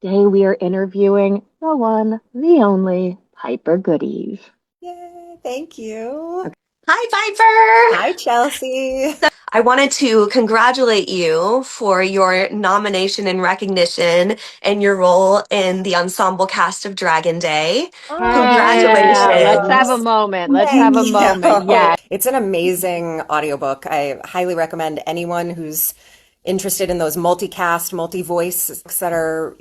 Today we are interviewing the one, the only Piper Goodeve. Yay, thank you. Okay. Hi, Piper. Hi, Chelsea. I wanted to congratulate you for your nomination and recognition and your role in the ensemble cast of Dragon Day. Oh, Heck yeah. Let's have a Congratulations. moment. Let's have thank a you. moment. Yeah. It's an amazing audiobook. I highly recommend anyone who's interested in those multicast, multi-voice that are,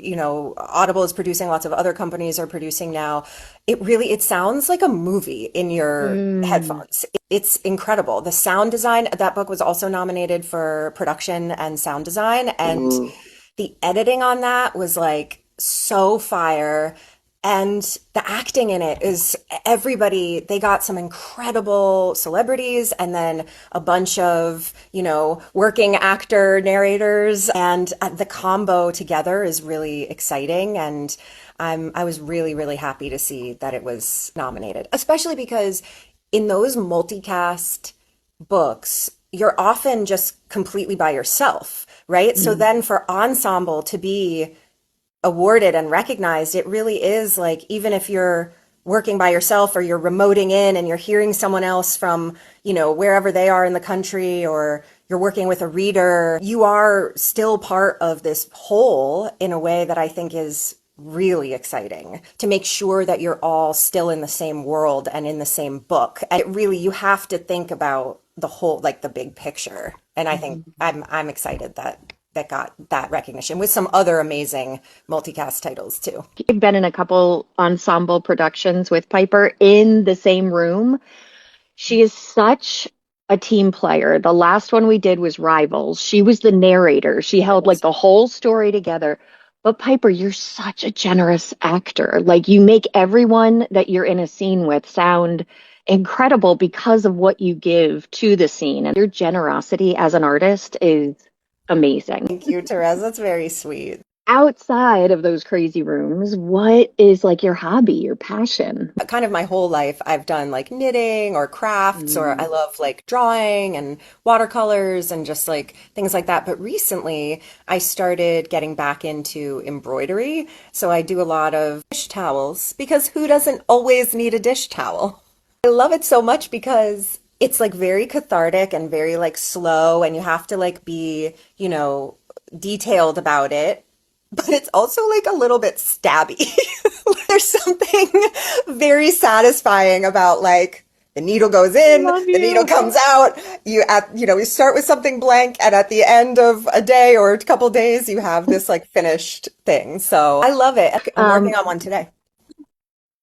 Audible is producing, lots of other companies are producing now. It sounds like a movie in your Mm. headphones. It's incredible. The sound design, that book was also nominated for production and sound design, and Ooh. the editing on that was like so fire. And the acting in it is everybody, they got some incredible celebrities and then a bunch of, working actor narrators. And the combo together is really exciting. And I was really, really happy to see that it was nominated, especially because in those multicast books, you're often just completely by yourself, right? So Mm. then for ensemble to be awarded and recognized, it really is like, even if you're working by yourself or you're remoting in and you're hearing someone else from, wherever they are in the country, or you're working with a reader, you are still part of this whole in a way that I think is really exciting, to make sure that you're all still in the same world and in the same book. And it really, you have to think about the whole, like the big picture. And I think I'm excited that got that recognition with some other amazing multicast titles too. I've been in a couple ensemble productions with Piper in the same room. She is such a team player. The last one we did was Rivals. She was the narrator. She held like the whole story together. But Piper, you're such a generous actor. Like you make everyone that you're in a scene with sound incredible because of what you give to the scene. And your generosity as an artist is amazing. Thank you, Therese. That's very sweet. Outside of those crazy rooms, what is like your hobby, your passion? Kind of my whole life, I've done like knitting or crafts, or I Mm. love like drawing and watercolors and just like things like that. But recently, I started getting back into embroidery. So I do a lot of dish towels, because who doesn't always need a dish towel? I love it so much because it's like very cathartic and very like slow, and you have to like be, detailed about it. But it's also like a little bit stabby. There's something very satisfying about like the needle goes in, Love the needle you. comes out. We start with something blank, and at the end of a day or a couple days, you have this like finished thing. So I love it. I'm working Um, on one today.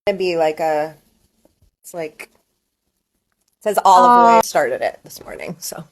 It'd be like it's like, it says olive oil. uh, Started it this morning. So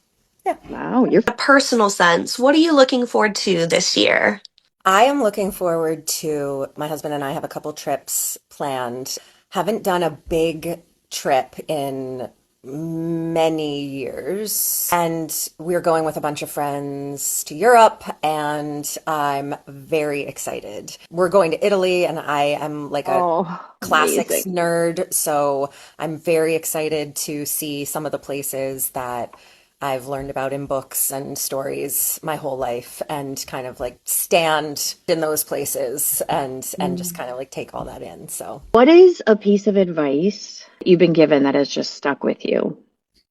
yeah. wow, you're A personal sense, what are you looking forward to this year? I am looking forward to, my husband and I have a couple trips planned. Haven't done a big trip in many years. And we're going with a bunch of friends to Europe, and I'm very excited. We're going to Italy, and I am like a classics amazing. nerd, so I'm very excited to see some of the places that I've learned about in books and stories my whole life, and kind of like stand in those places and just kind of like take all that in. So What is a piece of advice you've been given that has just stuck with you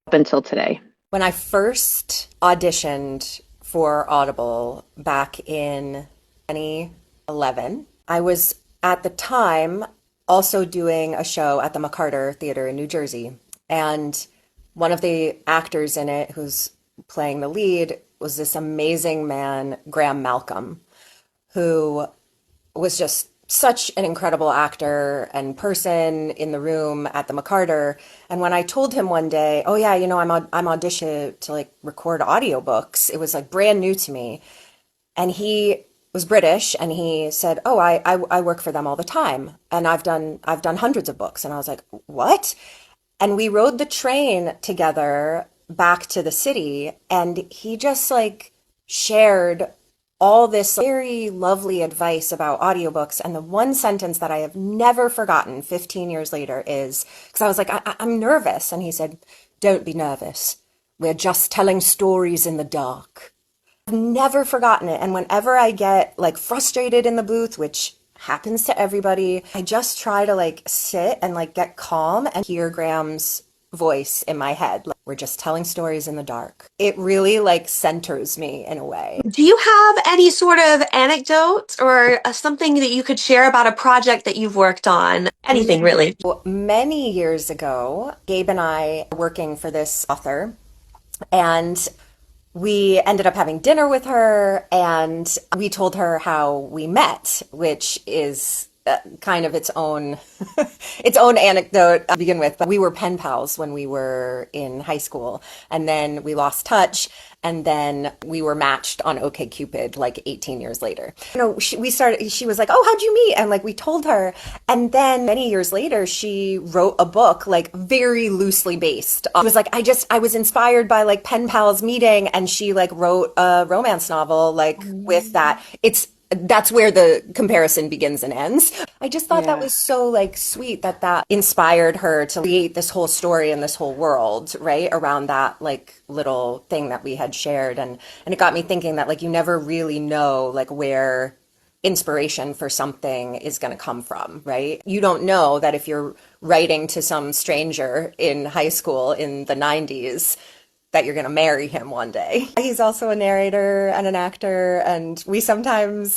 up until today? when I first auditioned for Audible back in 2011, I was at the time also doing a show at the McCarter Theater in New Jersey. And one of the actors in it, who's playing the lead, was this amazing man, Graham Malcolm, who was just such an incredible actor and person in the room at the McCarter. And when I told him one day, "Oh yeah, I'm auditioning to like record audiobooks," it was like brand new to me. And he was British, and he said, "Oh, I work for them all the time, and I've done hundreds of books." And I was like, "What?" And we rode the train together back to the city, and he just like shared all this very lovely advice about audiobooks. And the one sentence that I have never forgotten 15 years later is, because I was like, I'm nervous. And he said, "Don't be nervous. We're just telling stories in the dark." I've never forgotten it. And whenever I get like frustrated in the booth, which happens to everybody, I just try to like sit and like get calm and hear Graham's voice in my head. Like, we're just telling stories in the dark. It really like centers me in a way. Do you have any sort of anecdotes or something that you could share about a project that you've worked on? Anything really? Many years ago, Gabe and I were working for this author, and we ended up having dinner with her, and we told her how we met, which is kind of its own its own anecdote to begin with. But we were pen pals when we were in high school, and then we lost touch, and then we were matched on OkCupid like 18 years later. She was like, "Oh, how'd you meet?" And like we told her, and then many years later she wrote a book like very loosely based. It was like I was inspired by like pen pals meeting, and she like wrote a romance novel like with that. That's where the comparison begins and ends. I just thought that Yeah. was so like sweet that that inspired her to create this whole story and this whole world, right? Around that like little thing that we had shared. And it got me thinking that like you never really know like where inspiration for something is going to come from, right? You don't know that if you're writing to some stranger in high school in the 90s that you're going to marry him one day. He's also a narrator and an actor, and we started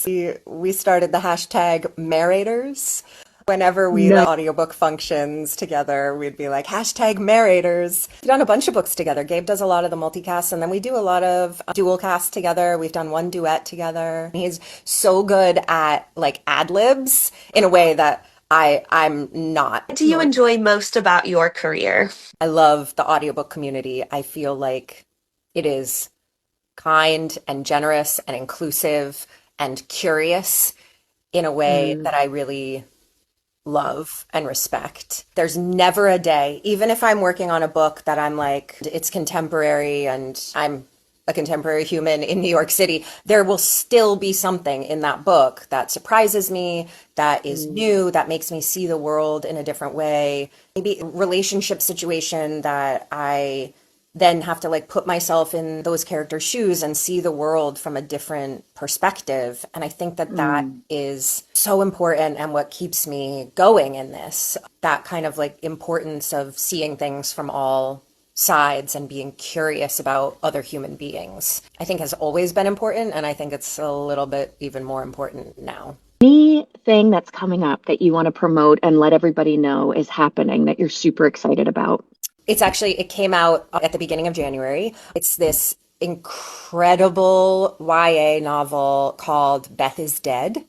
the hashtag Marrators. Whenever we No. like audiobook functions together, we'd be like hashtag Marrators. We've done a bunch of books together. Gabe does a lot of the multicasts, and then we do a lot of dual casts together. We've done one duet together. He's so good at like ad libs in a way that I'm not. What do you enjoy most about your career? I love the audiobook community. I feel like it is kind and generous and inclusive and curious in a way Mm. that I really love and respect. There's never a day, even if I'm working on a book that I'm like, it's contemporary and I'm a contemporary human in New York City, there will still be something in that book that surprises me, that is Mm. new, that makes me see the world in a different way. Maybe a relationship situation that I then have to like put myself in those characters' shoes and see the world from a different perspective. And I think that that Mm. is so important and what keeps me going in this. That kind of like importance of seeing things from all sides and being curious about other human beings, I think has always been important. And I think it's a little bit even more important now. Anything that's coming up that you want to promote and let everybody know is happening that you're super excited about? It came out at the beginning of January. It's this incredible YA novel called Beth Is Dead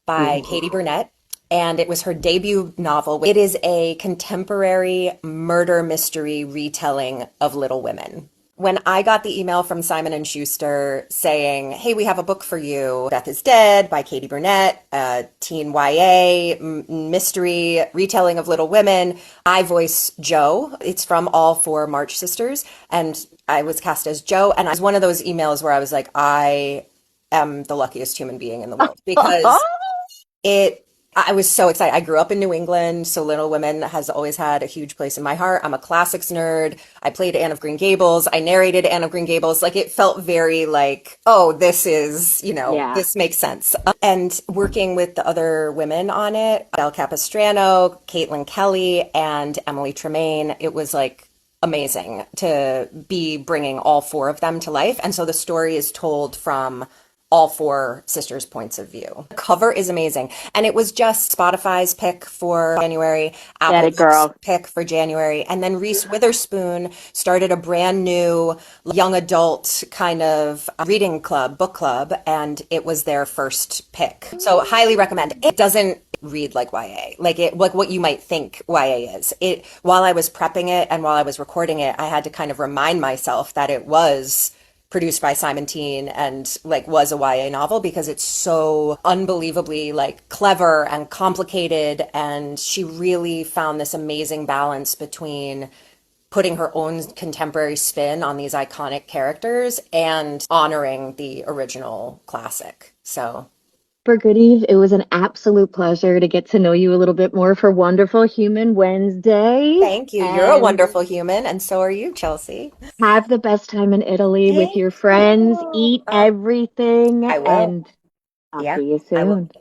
by Katie Ooh. Bernet. And it was her debut novel. It is a contemporary murder mystery retelling of Little Women. When I got the email from Simon and Schuster saying, "Hey, we have a book for you, Beth Is Dead" by Katie Bernet, a teen YA mystery retelling of Little Women, I voice Jo. It's from all four March sisters, and I was cast as Jo. And it was one of those emails where I was like, I am the luckiest human being in the world because it I was so excited. I grew up in New England, so Little Women has always had a huge place in my heart. I'm a classics nerd. I played Anne of Green Gables. I narrated Anne of Green Gables. Like it felt very like, oh, this is, Yeah. this makes sense. And working with the other women on it, Belle Capistrano, Caitlin Kelly, and Emily Tremaine, it was like amazing to be bringing all four of them to life. And so the story is told from all four sisters' points of view. The cover is amazing. And it was just Spotify's pick for January, Get Apple it, Book's girl. pick for January. And then Reese Witherspoon started a brand new young adult kind of reading club, book club, and it was their first pick. So highly recommend. It doesn't read like YA, like what you might think YA is. It while I was prepping it and while I was recording it, I had to kind of remind myself that it was produced by Simon Teen and like was a YA novel because it's so unbelievably like clever and complicated, and she really found this amazing balance between putting her own contemporary spin on these iconic characters and honoring the original classic. So For Goodeve, it was an absolute pleasure to get to know you a little bit more for Wonderful Human Wednesday. Thank you. You're a And wonderful human, and so are you, Chelsea. have the best time in Italy with Thank your friends. you. Eat everything, I will. and I'll Yeah, see you I will. soon.